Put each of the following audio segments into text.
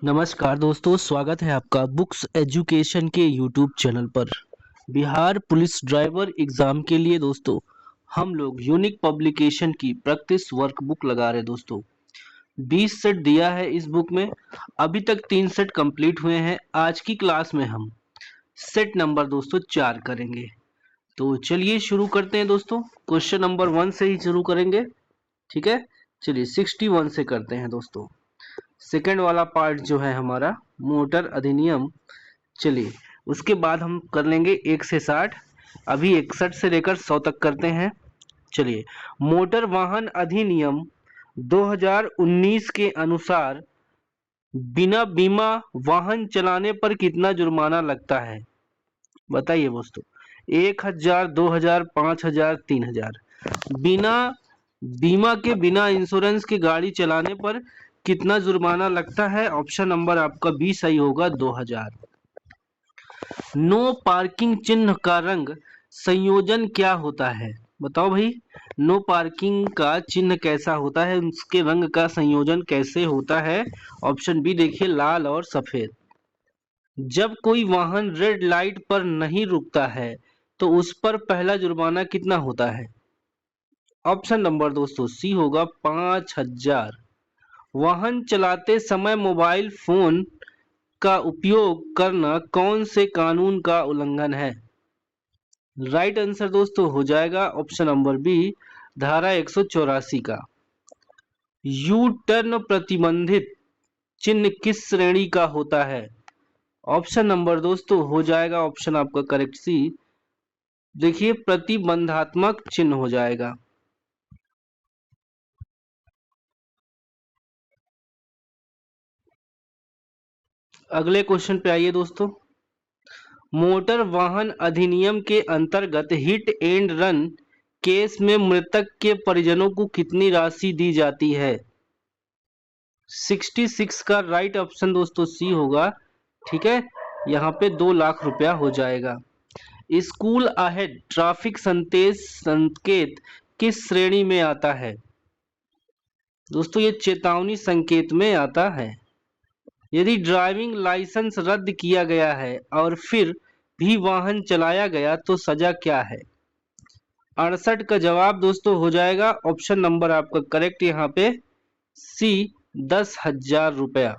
नमस्कार दोस्तों, स्वागत है आपका बुक्स एजुकेशन के यूट्यूब चैनल पर। बिहार पुलिस ड्राइवर एग्जाम के लिए दोस्तों हम लोग यूनिक पब्लिकेशन की प्रैक्टिस वर्कबुक लगा रहे हैं दोस्तों। 20 सेट दिया है इस बुक में। अभी तक 3 सेट कंप्लीट हुए हैं। आज की क्लास में हम सेट नंबर दोस्तों 4 करेंगे। तो चलिए शुरू करते हैं दोस्तों। क्वेश्चन नंबर 1 से ही शुरू करेंगे, ठीक है। चलिए 61 से करते हैं दोस्तों। सेकेंड वाला पार्ट जो है हमारा मोटर अधिनियम। चलिए उसके बाद हम कर लेंगे 1 से 60। अभी 61 से लेकर 100 तक करते हैं। चलिए, मोटर वाहन अधिनियम 2019 के अनुसार बिना बीमा वाहन चलाने पर कितना जुर्माना लगता है? बताइए दोस्तों। 1000, 2000, 5000, 3000। बिना बीमा के, बिना इंश्योरेंस की गाड़ी चलाने पर कितना जुर्माना लगता है? ऑप्शन नंबर आपका बी सही होगा, 2000। नो पार्किंग चिन्ह का रंग संयोजन क्या होता है? बताओ भाई, नो पार्किंग का चिन्ह कैसा होता है, उसके रंग का संयोजन कैसे होता है? ऑप्शन बी देखिए, लाल और सफेद। जब कोई वाहन रेड लाइट पर नहीं रुकता है तो उस पर पहला जुर्माना कितना होता है? ऑप्शन नंबर दोस्तों सी होगा, 5000। वाहन चलाते समय मोबाइल फोन का उपयोग करना कौन से कानून का उल्लंघन है? राइट आंसर दोस्तों हो जाएगा ऑप्शन नंबर बी, धारा 184 का। यू टर्न प्रतिबंधित चिन्ह किस श्रेणी का होता है? ऑप्शन नंबर दोस्तों हो जाएगा ऑप्शन आपका करेक्ट सी, देखिए प्रतिबंधात्मक चिन्ह हो जाएगा। अगले क्वेश्चन पे आइए दोस्तों। मोटर वाहन अधिनियम के अंतर्गत हिट एंड रन केस में मृतक के परिजनों को कितनी राशि दी जाती है? 66 का राइट ऑप्शन दोस्तों सी होगा, ठीक है। यहाँ पे 2 लाख रुपया हो जाएगा। स्कूल अहेड ट्रैफिक संकेत किस श्रेणी में आता है? दोस्तों ये चेतावनी संकेत में आता है। यदि ड्राइविंग लाइसेंस रद्द किया गया है और फिर भी वाहन चलाया गया तो सजा क्या है? 68 का जवाब दोस्तों हो जाएगा ऑप्शन नंबर आपका करेक्ट यहाँ पे सी, 10,000 रुपया।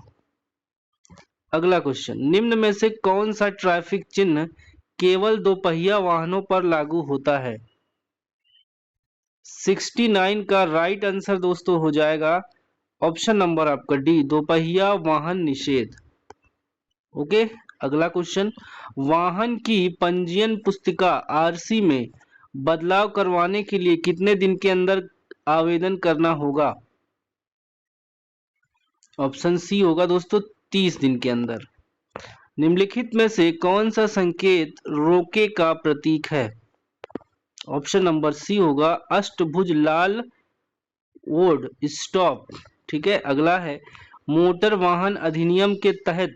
अगला क्वेश्चन, निम्न में से कौन सा ट्रैफिक चिन्ह केवल दोपहिया वाहनों पर लागू होता है? 69 का राइट आंसर दोस्तों हो जाएगा ऑप्शन नंबर आपका डी, दोपहिया वाहन निषेध। ओके। अगला क्वेश्चन, वाहन की पंजीयन पुस्तिका आरसी में बदलाव करवाने के लिए कितने दिन के अंदर आवेदन करना होगा? ऑप्शन सी होगा दोस्तों 30 दिन के अंदर। निम्नलिखित में से कौन सा संकेत रोके का प्रतीक है? ऑप्शन नंबर सी होगा अष्टभुज लाल वोड स्टॉप, ठीक है। अगला है, मोटर वाहन अधिनियम के तहत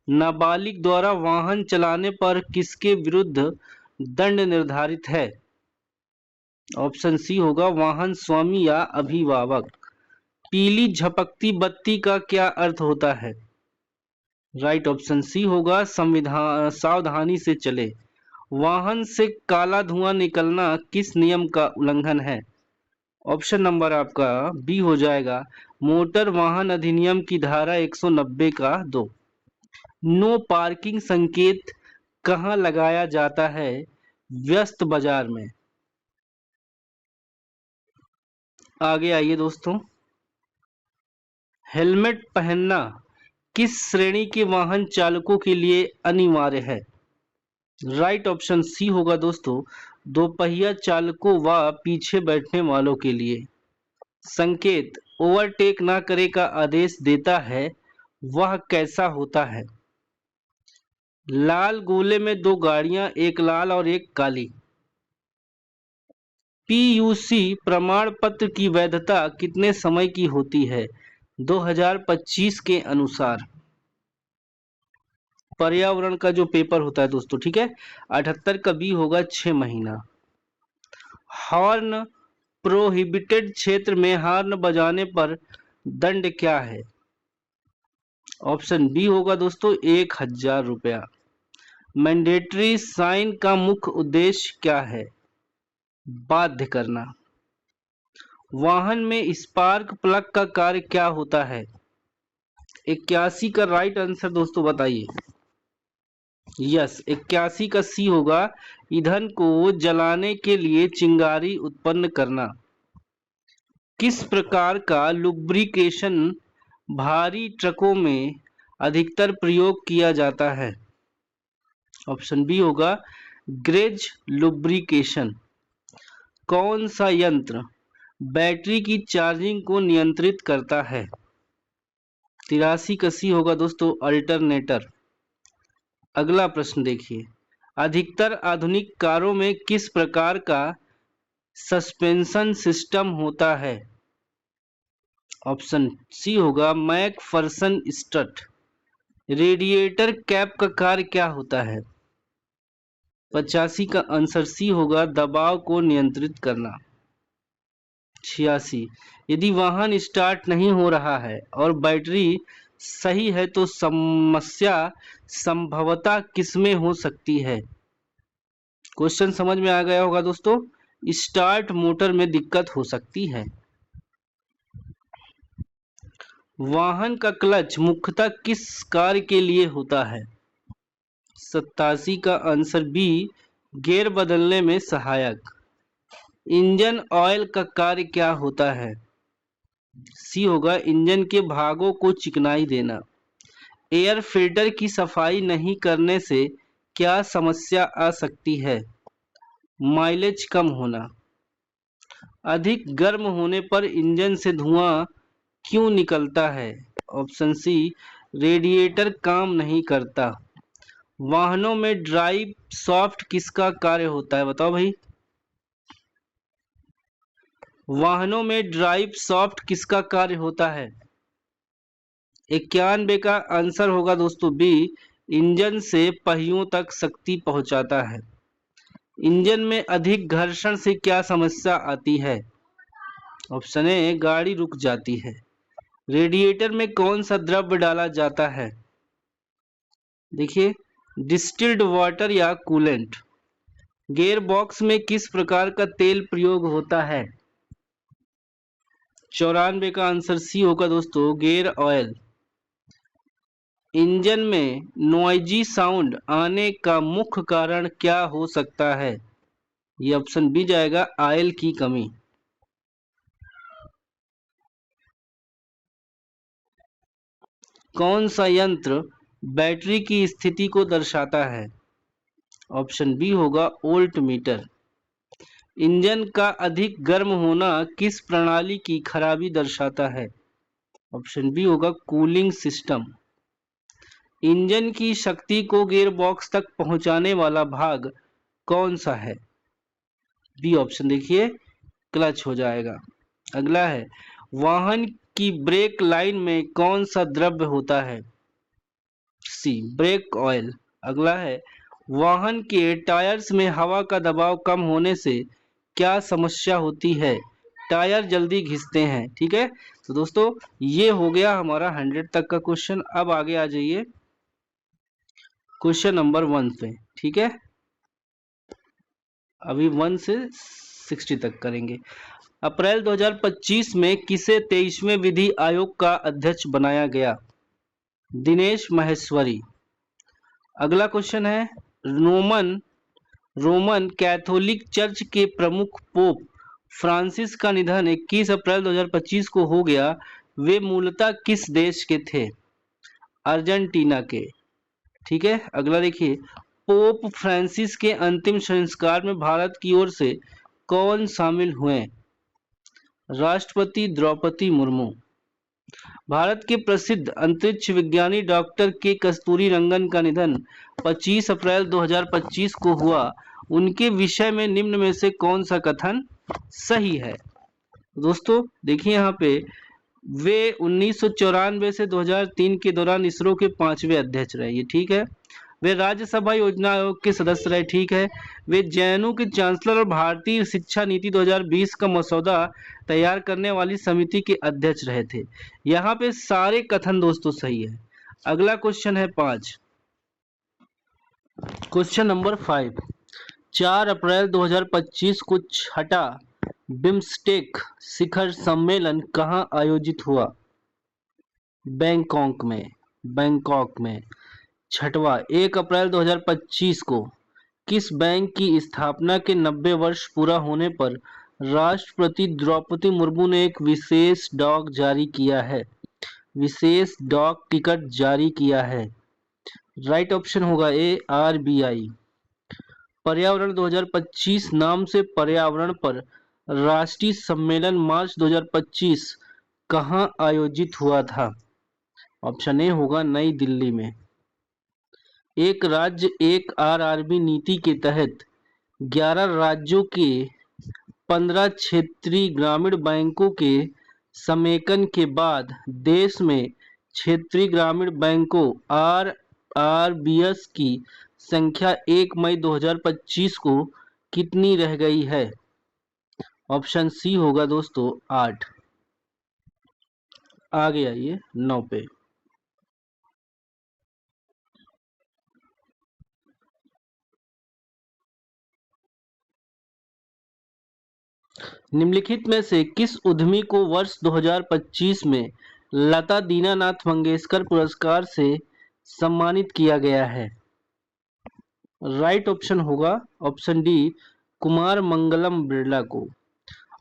नाबालिग द्वारा वाहन चलाने पर किसके विरुद्ध दंड निर्धारित है? ऑप्शन सी होगा वाहन स्वामी या अभिभावक। पीली झपकती बत्ती का क्या अर्थ होता है? राइट ऑप्शन सी होगा संविधान, सावधानी से चले। वाहन से काला धुआं निकलना किस नियम का उल्लंघन है? ऑप्शन नंबर आपका बी हो जाएगा मोटर वाहन अधिनियम की धारा 190 का 2। नो पार्किंग संकेत कहाँ लगाया जाता है? व्यस्त बाजार में। आगे आइए दोस्तों, हेलमेट पहनना किस श्रेणी के वाहन चालकों के लिए अनिवार्य है? राइट ऑप्शन सी होगा दोस्तों दोपहिया चालकों व पीछे बैठने वालों के लिए। संकेत ओवरटेक ना करे का आदेश देता है, वह कैसा होता है? लाल गोले में 2 गाड़ियां, एक लाल और एक काली। पीयूसी प्रमाण पत्र की वैधता कितने समय की होती है 2025 के अनुसार? पर्यावरण का जो पेपर होता है दोस्तों, ठीक है। 78 का बी होगा 6 महीना। हॉर्न प्रोहिबिटेड क्षेत्र में हॉर्न बजाने पर दंड क्या है? ऑप्शन बी होगा दोस्तों 1,000 रुपया। मैंडेटरी साइन का मुख्य उद्देश्य क्या है? बाध्य करना। वाहन में स्पार्क प्लग का कार्य क्या होता है? 81 का राइट आंसर दोस्तों बताइए। यस, 81 का सी होगा, ईंधन को जलाने के लिए चिंगारी उत्पन्न करना। किस प्रकार का लुब्रिकेशन भारी ट्रकों में अधिकतर प्रयोग किया जाता है? ऑप्शन बी होगा ग्रेज लुब्रिकेशन। कौन सा यंत्र बैटरी की चार्जिंग को नियंत्रित करता है? 83 का सी होगा दोस्तों अल्टरनेटर। अगला प्रश्न देखिए, अधिकतर आधुनिक कारों में किस प्रकार का सस्पेंशन सिस्टम होता है? ऑप्शन सी होगा मैकफर्सन स्ट्रट। रेडिएटर कैप का कार्य क्या होता है? 85 का आंसर सी होगा दबाव को नियंत्रित करना। 86, यदि वाहन स्टार्ट नहीं हो रहा है और बैटरी सही है तो समस्या संभवतः किसमें हो सकती है? क्वेश्चन समझ में आ गया होगा दोस्तों। स्टार्ट मोटर में दिक्कत हो सकती है। वाहन का क्लच मुख्यतः किस कार्य के लिए होता है? 87 का आंसर बी गियर बदलने में सहायक। इंजन ऑयल का कार्य क्या होता है? सी होगा इंजन के भागों को चिकनाई देना। एयर फिल्टर की सफाई नहीं करने से क्या समस्या आ सकती है? माइलेज कम होना। अधिक गर्म होने पर इंजन से धुआं क्यों निकलता है? ऑप्शन सी रेडिएटर काम नहीं करता। वाहनों में ड्राइव सॉफ्ट किसका कार्य होता है? बताओ भाई। वाहनों में ड्राइव सॉफ्ट किसका कार्य होता है? 91 का आंसर होगा दोस्तों बी इंजन से पहियों तक शक्ति पहुंचाता है। इंजन में अधिक घर्षण से क्या समस्या आती है? ऑप्शन ए गाड़ी रुक जाती है। रेडिएटर में कौन सा द्रव्य डाला जाता है? देखिए डिस्टिल्ड वाटर या कूलेंट। गियर बॉक्स में किस प्रकार का तेल प्रयोग होता है? 94 का आंसर सी होगा दोस्तों गियर ऑयल। इंजन में नॉइजी साउंड आने का मुख्य कारण क्या हो सकता है? ये ऑप्शन बी जाएगा ऑयल की कमी। कौन सा यंत्र बैटरी की स्थिति को दर्शाता है? ऑप्शन बी होगा वोल्ट मीटर। इंजन का अधिक गर्म होना किस प्रणाली की खराबी दर्शाता है? ऑप्शन बी होगा कूलिंग सिस्टम। इंजन की शक्ति को गियर बॉक्स तक पहुंचाने वाला भाग कौन सा है? बी ऑप्शन देखिए क्लच हो जाएगा। अगला है वाहन की ब्रेक लाइन में कौन सा द्रव्य होता है? सी ब्रेक ऑयल। अगला है वाहन के टायर्स में हवा का दबाव कम होने से क्या समस्या होती है? टायर जल्दी घिसते हैं। ठीक है, तो दोस्तों ये हो गया हमारा 100 तक का क्वेश्चन। अब आगे आ जाइए क्वेश्चन नंबर 1 पे। ठीक है, अभी 1 से 60 तक करेंगे। अप्रैल 2025 में किसे 23वें विधि आयोग का अध्यक्ष बनाया गया? दिनेश माहेश्वरी। अगला क्वेश्चन है रोमन कैथोलिक चर्च के प्रमुख पोप फ्रांसिस का निधन 21 अप्रैल 2025 को हो गया। वे मूलतः किस देश के थे? अर्जेंटीना के। ठीक है, अगला देखिए पोप फ्रांसिस के अंतिम संस्कार में भारत की ओर से कौन शामिल हुए? राष्ट्रपति द्रौपदी मुर्मू। भारत के प्रसिद्ध अंतरिक्ष विज्ञानी डॉक्टर के कस्तूरी रंगन का निधन 25 अप्रैल 2025 को हुआ। उनके विषय में निम्न में से कौन सा कथन सही है? दोस्तों देखिए यहाँ पे वे 1994 से 2003 के दौरान इसरो के 5वें अध्यक्ष रहे। ये ठीक है। वे राज्यसभा योजना आयोग के सदस्य रहे। ठीक है। वे जेएनयू के चांसलर और भारतीय शिक्षा नीति 2020 का मसौदा तैयार करने वाली समिति के अध्यक्ष रहे थे। यहाँ पे सारे कथन दोस्तों सही है। अगला क्वेश्चन है 5। Question number 5। 4 अप्रैल 2025 को छठा बिम्स्टेक शिखर सम्मेलन कहाँ आयोजित हुआ? बैंकॉक में। बैंकॉक में। छठवां 1 अप्रैल 2025 को किस बैंक की स्थापना के 90 वर्ष पूरा होने पर राष्ट्रपति द्रौपदी मुर्मू ने एक विशेष डाक जारी किया है? विशेष डाक टिकट जारी किया है। राइट ऑप्शन होगा ए आरबीआई। पर्यावरण 2025 नाम से पर्यावरण पर राष्ट्रीय सम्मेलन मार्च 2025 कहाँ आयोजित हुआ था? ऑप्शन ए होगा नई दिल्ली में। एक राज्य एक आरआरबी नीति के तहत 11 राज्यों के 15 क्षेत्रीय ग्रामीण बैंकों के समेकन के बाद देश में क्षेत्रीय ग्रामीण बैंकों आरआरबीएस की संख्या 1 मई 2025 को कितनी रह गई है? ऑप्शन सी होगा दोस्तों 8। आगे आइए 9 पे। निम्नलिखित में से किस उद्यमी को वर्ष 2025 में लता दीनानाथ मंगेशकर पुरस्कार से सम्मानित किया गया है? राइट ऑप्शन होगा ऑप्शन डी कुमार मंगलम बिरला को।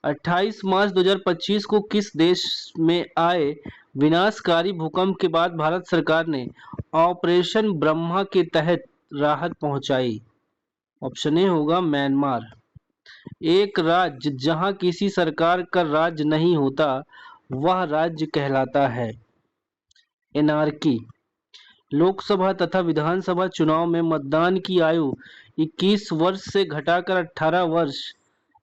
28 मार्च 2025 को किस देश में आए विनाशकारी भूकंप के बाद भारत सरकार ने ऑपरेशन ब्रह्मा के तहत राहत पहुंचाई? ऑप्शन ए होगा म्यांमार। एक राज्य जहां किसी सरकार का राज्य नहीं होता वह राज्य कहलाता है एनार्की। लोकसभा तथा विधानसभा चुनाव में मतदान की आयु 21 वर्ष से घटाकर 18 वर्ष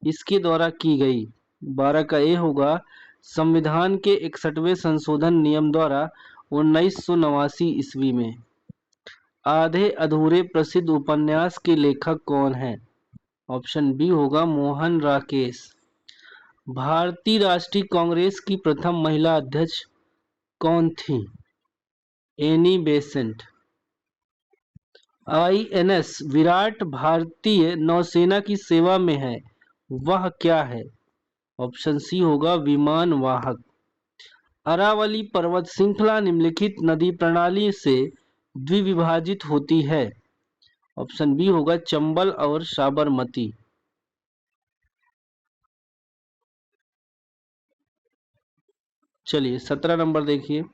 इसके द्वारा की गई। 12 का ए होगा संविधान के 61वें संशोधन नियम द्वारा 1989 ईस्वी में। आधे अधूरे प्रसिद्ध उपन्यास के लेखक कौन हैं? ऑप्शन बी होगा मोहन राकेश। भारतीय राष्ट्रीय कांग्रेस की प्रथम महिला अध्यक्ष कौन थी? Annie Besant. आईएनएस विराट भारतीय नौसेना की सेवा में है, वह क्या है? ऑप्शन सी होगा विमान वाहक। अरावली पर्वत श्रृंखला निम्नलिखित नदी प्रणाली से द्विविभाजित होती है? ऑप्शन बी होगा चंबल और साबरमती। चलिए 17 नंबर देखिए।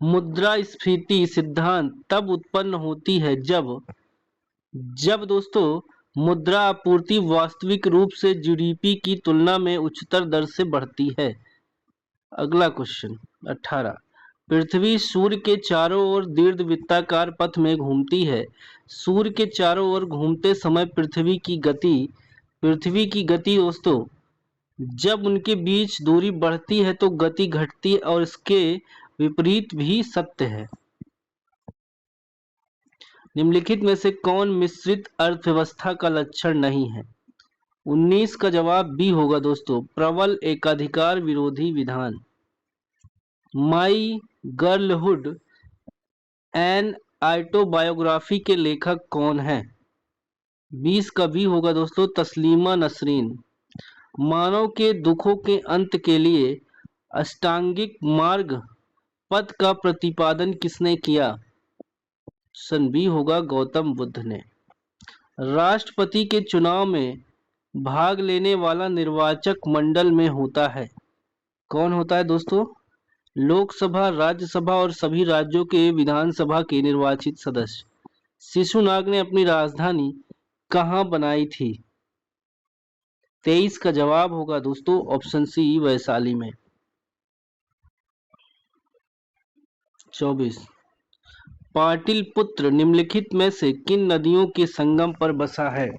मुद्रास्फीति सिद्धांत तब उत्पन्न होती है जब दोस्तों मुद्रा आपूर्ति वास्तविक रूप से जीडीपी की तुलना में उच्चतर दर से बढ़ती है। अगला क्वेश्चन 18। पृथ्वी सूर्य के चारों ओर दीर्घवृत्ताकार पथ में घूमती है। सूर्य के चारों ओर घूमते समय पृथ्वी की गति दोस्तों जब उनके बीच दूरी बढ़ती है तो गति घटती है और इसके विपरीत भी सत्य है। निम्नलिखित में से कौन मिश्रित अर्थव्यवस्था का लक्षण नहीं है? 19 का जवाब बी होगा दोस्तों प्रबल एकाधिकार विरोधी विधान। माई गर्लहुड एन ऑटोबायोग्राफी के लेखक कौन है? 20 का बी होगा दोस्तों तस्लीमा नसरीन। मानव के दुखों के अंत के लिए अष्टांगिक मार्ग पथ का प्रतिपादन किसने किया? ऑप्शन बी होगा गौतम बुद्ध ने। राष्ट्रपति के चुनाव में भाग लेने वाला निर्वाचक मंडल में होता है? कौन होता है दोस्तों? लोकसभा, राज्यसभा और सभी राज्यों के विधानसभा के निर्वाचित सदस्य। शिशुनाग ने अपनी राजधानी कहाँ बनाई थी? 23 का जवाब होगा दोस्तों ऑप्शन सी वैशाली में। 24। पाटलिपुत्र निम्नलिखित में से किन नदियों के संगम पर बसा है?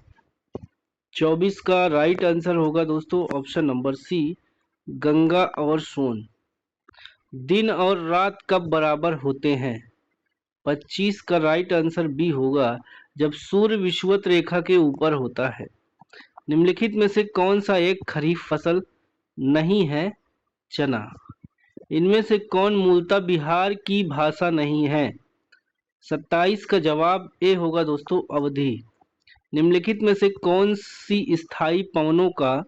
24 का राइट आंसर होगा दोस्तों ऑप्शन नंबर सी गंगा और सोन। दिन और रात कब बराबर होते हैं? 25 का राइट आंसर बी होगा जब सूर्य विषुवत रेखा के ऊपर होता है। निम्नलिखित में से कौन सा एक खरीफ फसल नहीं है? चना। इनमें से कौन मूलतः बिहार की भाषा नहीं है? 27 का जवाब ए होगा दोस्तों, अवधी। निम्नलिखित में से कौन सी स्थायी पवनों का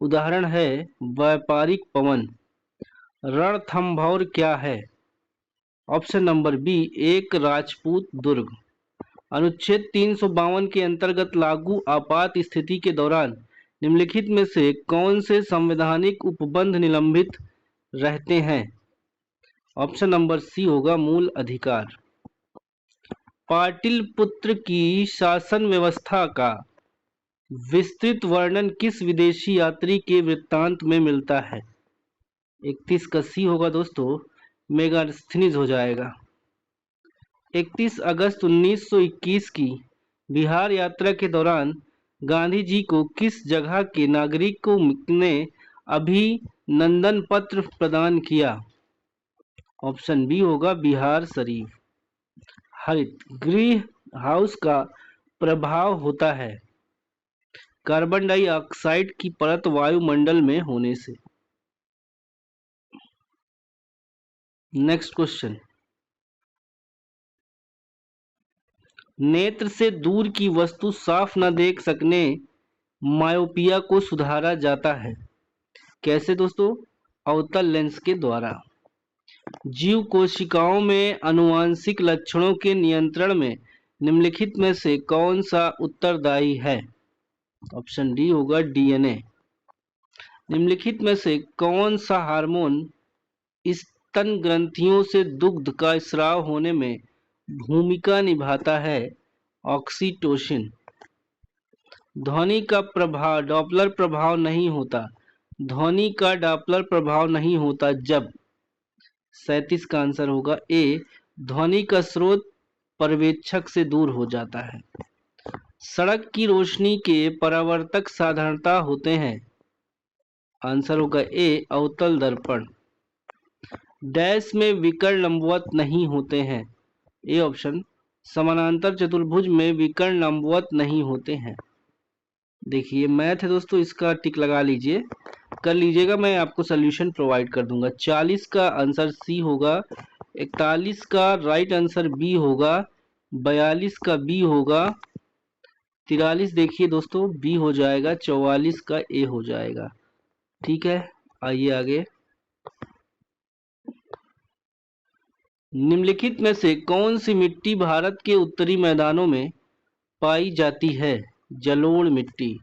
उदाहरण है व्यापारिक पवन? रणथंभौर क्या है? ऑप्शन नंबर बी, एक राजपूत दुर्ग। अनुच्छेद 352 के अंतर्गत लागू आपात स्थिति के दौरान निम्नलिखित में से कौन से संवैधानिक उपबंध निलंबित रहते हैं? ऑप्शन नंबर सी होगा मूल अधिकार। पाटिलपुत्र की शासन व्यवस्था का विस्तृत वर्णन किस विदेशी यात्री के वृत्तांत में मिलता है? 31 का सी होगा दोस्तों, मेगास्थनीज हो जाएगा। 31 अगस्त 1921 की बिहार यात्रा के दौरान गांधी जी को किस जगह के नागरिकों ने अभिनंदन पत्र प्रदान किया? ऑप्शन बी होगा बिहार शरीफ। हरित गृह हाउस का प्रभाव होता है कार्बन डाइऑक्साइड की परत वायुमंडल में होने से। नेक्स्ट क्वेश्चन, नेत्र से दूर की वस्तु साफ न देख सकने मायोपिया को सुधारा जाता है कैसे दोस्तों? अवतल लेंस के द्वारा। जीव कोशिकाओं में आनुवंशिक लक्षणों के नियंत्रण में निम्नलिखित में से कौन सा उत्तरदायी है? ऑप्शन डी होगा डीएनए। निम्नलिखित में से कौन सा हार्मोन स्तन ग्रंथियों से दुग्ध का स्राव होने में भूमिका निभाता है? ऑक्सीटोसिन। ध्वनि का प्रभाव डॉपलर प्रभाव नहीं होता। ध्वनि का डॉपलर प्रभाव नहीं होता जब 37 का आंसर होगा ए, ध्वनि का स्रोत पर्यवेक्षक से दूर हो जाता है। सड़क की रोशनी के परावर्तक साधारणतः होते हैं। आंसर होगा ए, अवतल दर्पण। डैश में विकर्ण लंबवत नहीं होते हैं। ए ऑप्शन, समानांतर चतुर्भुज में विकर्ण लंबवत नहीं होते हैं। देखिए मैथ है दोस्तों, इसका टिक लगा लीजिए, कर लीजिएगा, मैं आपको सोल्यूशन प्रोवाइड कर दूंगा। 40 का आंसर सी होगा, 41 का राइट आंसर बी होगा, 42 का बी होगा, 43 देखिए दोस्तों बी हो जाएगा, 44 का ए हो जाएगा। ठीक है, आइए आगे। निम्नलिखित में से कौन सी मिट्टी भारत के उत्तरी मैदानों में पाई जाती है? जलोढ़ मिट्टी।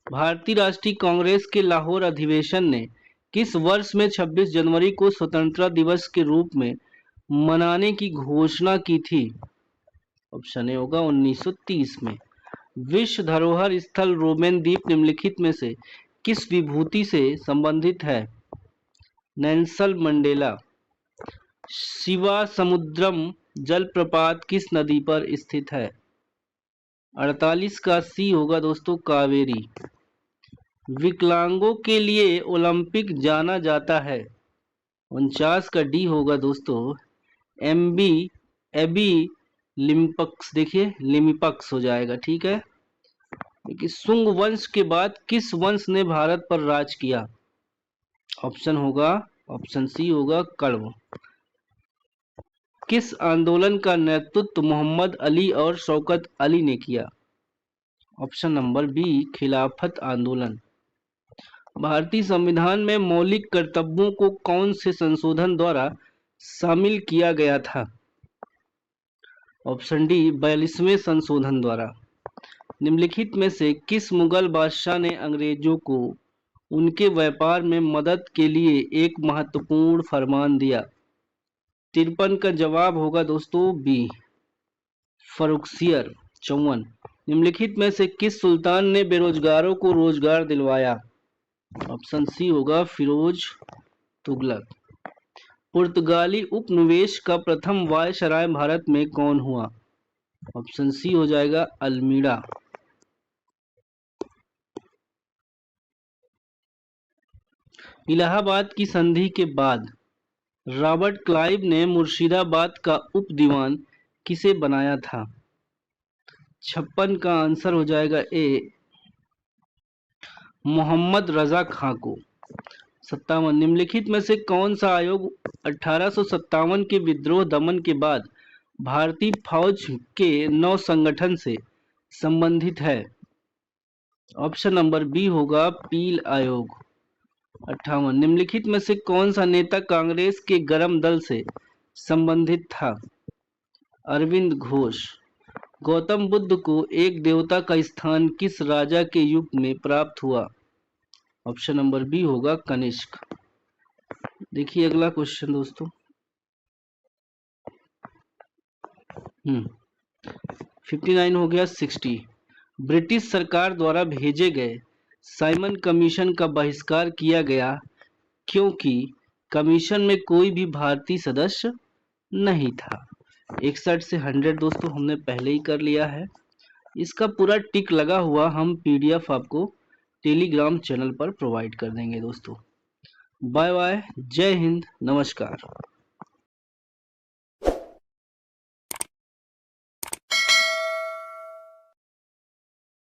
भारतीय राष्ट्रीय कांग्रेस के लाहौर अधिवेशन ने किस वर्ष में 26 जनवरी को स्वतंत्रता दिवस के रूप में मनाने की घोषणा की थी? ऑप्शन ए होगा 1930 में। विश्व धरोहर स्थल रोमेन द्वीप निम्नलिखित में से किस विभूति से संबंधित है? Nelson Mandela. शिवा समुद्रम जलप्रपात किस नदी पर स्थित है? 48 का सी होगा दोस्तों, कावेरी। विकलांगों के लिए ओलंपिक जाना जाता है। 49 का डी होगा दोस्तों, एबी लिम्पक्स। देखिए लिम्पक्स हो जाएगा। ठीक है, देखिए सुंग वंश के बाद किस वंश ने भारत पर राज किया? ऑप्शन होगा, ऑप्शन सी होगा कण्व। किस आंदोलन का नेतृत्व मोहम्मद अली और शौकत अली ने किया? ऑप्शन नंबर बी, खिलाफत आंदोलन। भारतीय संविधान में मौलिक कर्तव्यों को कौन से संशोधन द्वारा शामिल किया गया था? ऑप्शन डी, 42वें संशोधन द्वारा। निम्नलिखित में से किस मुगल बादशाह ने अंग्रेजों को उनके व्यापार में मदद के लिए एक महत्वपूर्ण फरमान दिया? 53 का जवाब होगा दोस्तों बी, फर्रुखसियर। 54, निम्नलिखित में से किस सुल्तान ने बेरोजगारों को रोजगार दिलवाया? ऑप्शन सी होगा फिरोज तुगलक। पुर्तगाली उपनिवेश का प्रथम वायसराय भारत में कौन हुआ? ऑप्शन सी हो जाएगा अल्मीड़ा। इलाहाबाद की संधि के बाद रॉबर्ट क्लाइव ने मुर्शिदाबाद का उप दीवान किसे बनाया था? 56 का आंसर हो जाएगा ए, मोहम्मद रजा खां को। 57 निम्नलिखित में से कौन सा आयोग 1857 के विद्रोह दमन के बाद भारतीय फौज के नौ संगठन से संबंधित है? ऑप्शन नंबर बी होगा पील आयोग। 58 निम्नलिखित में से कौन सा नेता कांग्रेस के गरम दल से संबंधित था? अरविंद घोष। गौतम बुद्ध को एक देवता का स्थान किस राजा के युग में प्राप्त हुआ? ऑप्शन नंबर बी होगा कनिष्क। देखिए अगला क्वेश्चन दोस्तों। 59 हो गया 60। ब्रिटिश सरकार द्वारा भेजे गए साइमन कमीशन का बहिष्कार किया गया क्योंकि कमीशन में कोई भी भारतीय सदस्य नहीं था। 61 से 100 दोस्तों हमने पहले ही कर लिया है। इसका पूरा टिक लगा हुआ हम पीडीएफ आपको टेलीग्राम चैनल पर प्रोवाइड कर देंगे दोस्तों। बाय बाय, जय हिंद, नमस्कार।